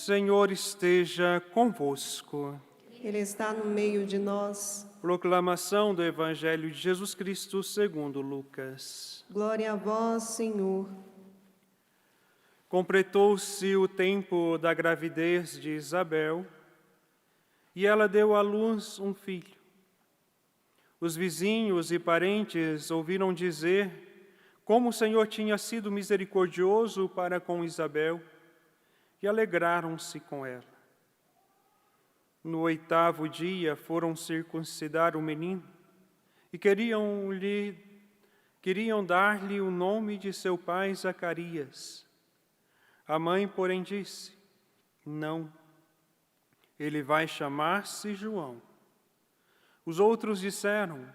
Senhor esteja convosco. Ele está no meio de nós. Proclamação do Evangelho de Jesus Cristo segundo Lucas. Glória a vós, Senhor. Completou-se o tempo da gravidez de Isabel e ela deu à luz um filho. Os vizinhos e parentes ouviram dizer como o Senhor tinha sido misericordioso para com Isabel e alegraram-se com ela. No 8º dia foram circuncidar o menino e queriam dar-lhe o nome de seu pai Zacarias. A mãe, porém, disse: não, ele vai chamar-se João. Os outros disseram: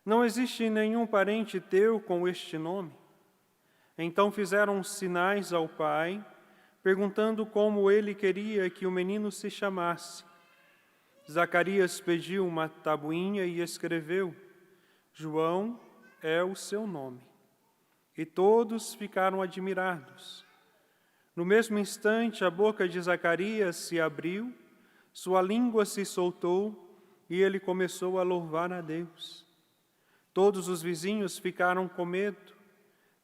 não existe nenhum parente teu com este nome. Então fizeram sinais ao pai, perguntando como ele queria que o menino se chamasse. Zacarias pediu uma tabuinha e escreveu: João é o seu nome. E todos ficaram admirados. No mesmo instante, a boca de Zacarias se abriu, sua língua se soltou e ele começou a louvar a Deus. Todos os vizinhos ficaram com medo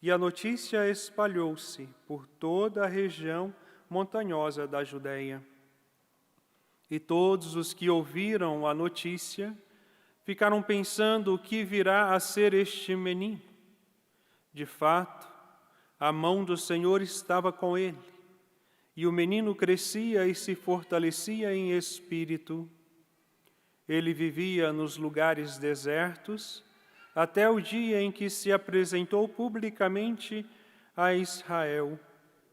e a notícia espalhou-se por toda a região montanhosa da Judeia. E todos os que ouviram a notícia ficaram pensando o que virá a ser este menino. De fato, a mão do Senhor estava com ele, e o menino crescia e se fortalecia em espírito. Ele vivia nos lugares desertos, até o dia em que se apresentou publicamente a Israel.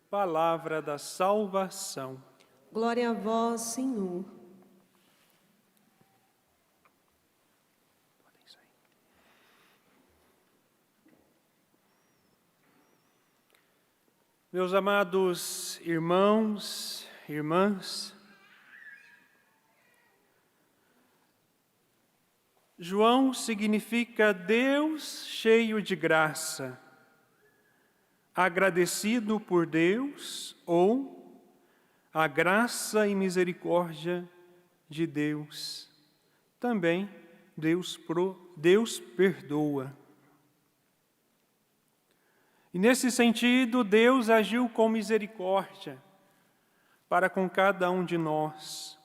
Palavra da salvação. Glória a vós, Senhor. Meus amados irmãos, irmãs, João significa Deus cheio de graça, agradecido por Deus ou a graça e misericórdia de Deus. Também Deus perdoa. E nesse sentido, Deus agiu com misericórdia para com cada um de nós.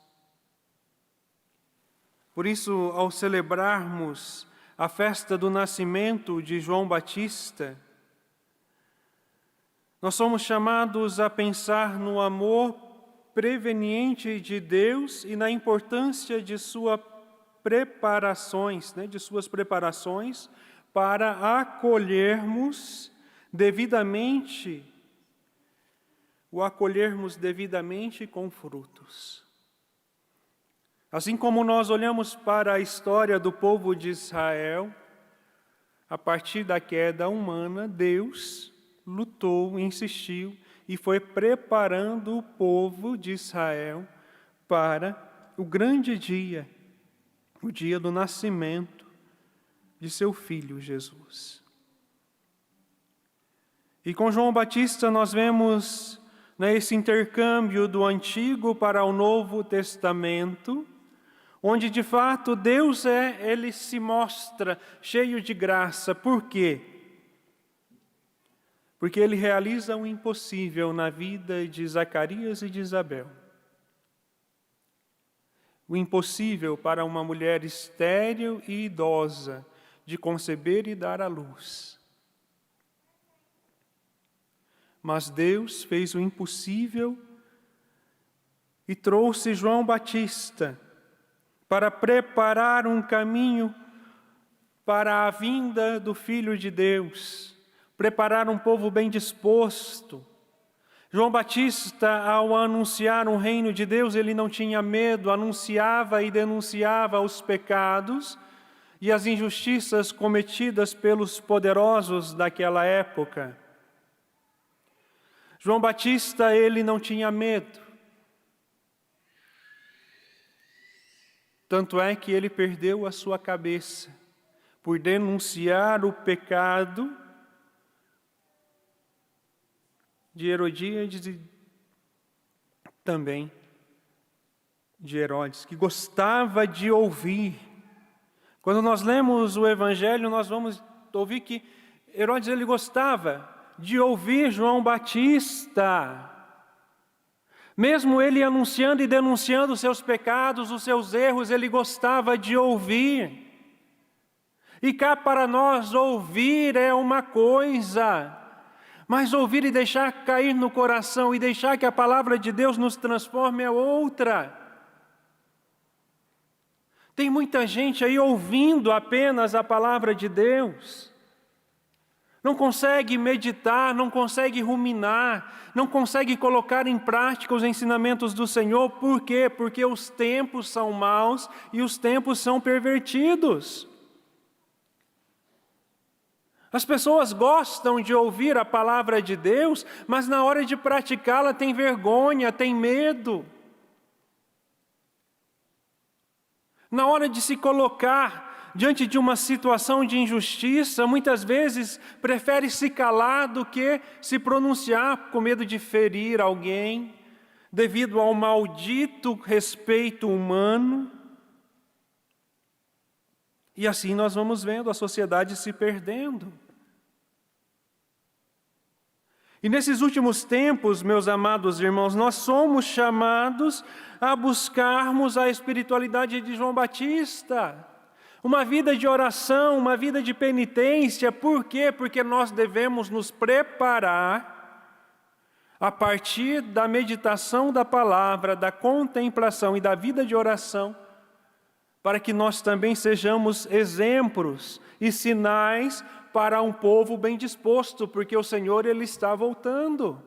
Por isso, ao celebrarmos a festa do nascimento de João Batista, nós somos chamados a pensar no amor preveniente de Deus e na importância de suas preparações para acolhermos devidamente com frutos. Assim como nós olhamos para a história do povo de Israel, a partir da queda humana, Deus lutou, insistiu e foi preparando o povo de Israel para o grande dia, o dia do nascimento de seu filho Jesus. E com João Batista nós vemos esse intercâmbio do Antigo para o Novo Testamento, onde de fato Deus ele se mostra cheio de graça. Por quê? Porque ele realiza o impossível na vida de Zacarias e de Isabel. O impossível para uma mulher estéril e idosa de conceber e dar à luz. Mas Deus fez o impossível e trouxe João Batista para preparar um caminho para a vinda do Filho de Deus, preparar um povo bem disposto. João Batista, ao anunciar o reino de Deus, ele não tinha medo, anunciava e denunciava os pecados e as injustiças cometidas pelos poderosos daquela época. João Batista, ele não tinha medo. Tanto é que ele perdeu a sua cabeça por denunciar o pecado de Herodíades também de Herodes, que gostava de ouvir. Quando nós lemos o Evangelho, nós vamos ouvir que Herodes ele gostava de ouvir João Batista. Mesmo ele anunciando e denunciando os seus pecados, os seus erros, ele gostava de ouvir. E cá para nós, ouvir é uma coisa, mas ouvir e deixar cair no coração e deixar que a palavra de Deus nos transforme é outra. Tem muita gente aí ouvindo apenas a palavra de Deus. Não consegue meditar, não consegue ruminar, não consegue colocar em prática os ensinamentos do Senhor. Por quê? Porque os tempos são maus e os tempos são pervertidos. As pessoas gostam de ouvir a palavra de Deus, mas na hora de praticá-la tem vergonha, tem medo. Na hora de se colocar diante de uma situação de injustiça, muitas vezes prefere se calar do que se pronunciar com medo de ferir alguém, devido ao maldito respeito humano. E assim nós vamos vendo a sociedade se perdendo. E nesses últimos tempos, meus amados irmãos, nós somos chamados a buscarmos a espiritualidade de João Batista. Uma vida de oração, uma vida de penitência. Por quê? Porque nós devemos nos preparar a partir da meditação da palavra, da contemplação e da vida de oração, para que nós também sejamos exemplos e sinais para um povo bem disposto, porque o Senhor ele está voltando.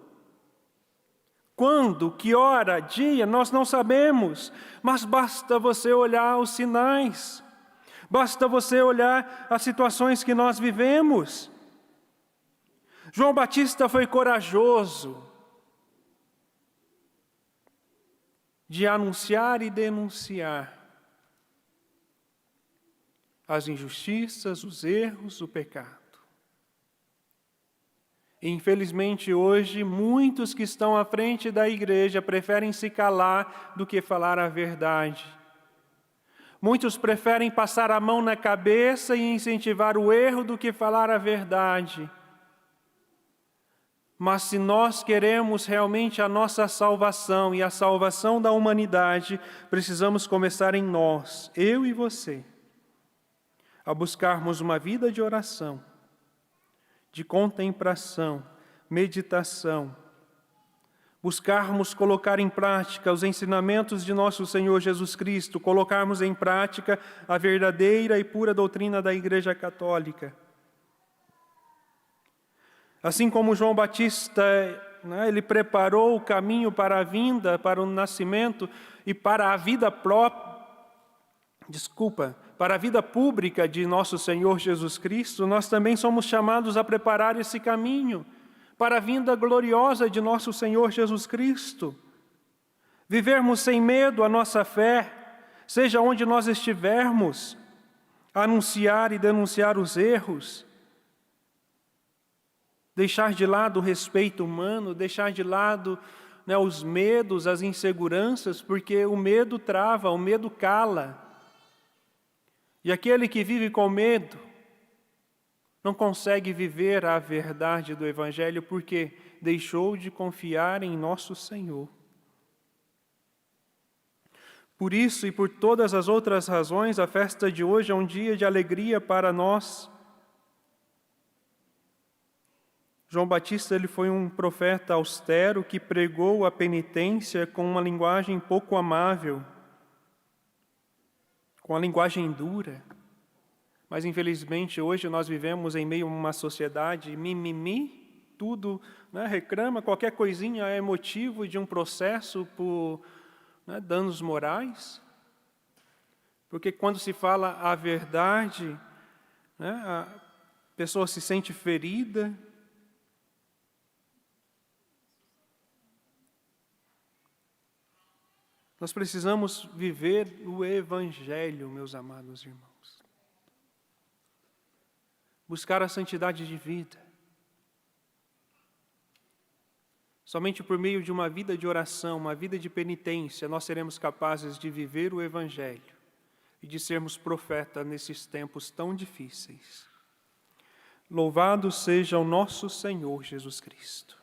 Quando, que hora, dia, nós não sabemos, mas basta você olhar os sinais. Basta você olhar as situações que nós vivemos. João Batista foi corajoso de anunciar e denunciar as injustiças, os erros, o pecado. E, infelizmente, hoje, muitos que estão à frente da igreja preferem se calar do que falar a verdade. Muitos preferem passar a mão na cabeça e incentivar o erro do que falar a verdade. Mas se nós queremos realmente a nossa salvação e a salvação da humanidade, precisamos começar em nós, eu e você, a buscarmos uma vida de oração, de contemplação, meditação, buscarmos colocar em prática os ensinamentos de nosso Senhor Jesus Cristo, colocarmos em prática a verdadeira e pura doutrina da Igreja Católica. Assim como João Batista, ele preparou o caminho para a vinda, para o nascimento e para a vida para a vida pública de nosso Senhor Jesus Cristo, nós também somos chamados a preparar esse caminho para a vinda gloriosa de nosso Senhor Jesus Cristo. Vivermos sem medo a nossa fé, seja onde nós estivermos, anunciar e denunciar os erros, deixar de lado o respeito humano, deixar de lado os medos, as inseguranças, porque o medo trava, o medo cala. E aquele que vive com medo não consegue viver a verdade do Evangelho porque deixou de confiar em nosso Senhor. Por isso e por todas as outras razões, a festa de hoje é um dia de alegria para nós. João Batista ele foi um profeta austero que pregou a penitência com uma linguagem pouco amável, com a linguagem dura. Mas, infelizmente, hoje nós vivemos em meio a uma sociedade mimimi, tudo reclama, qualquer coisinha é motivo de um processo por danos morais. Porque quando se fala a verdade, a pessoa se sente ferida. Nós precisamos viver o Evangelho, meus amados irmãos. Buscar a santidade de vida. Somente por meio de uma vida de oração, uma vida de penitência, nós seremos capazes de viver o Evangelho e de sermos profeta nesses tempos tão difíceis. Louvado seja o nosso Senhor Jesus Cristo.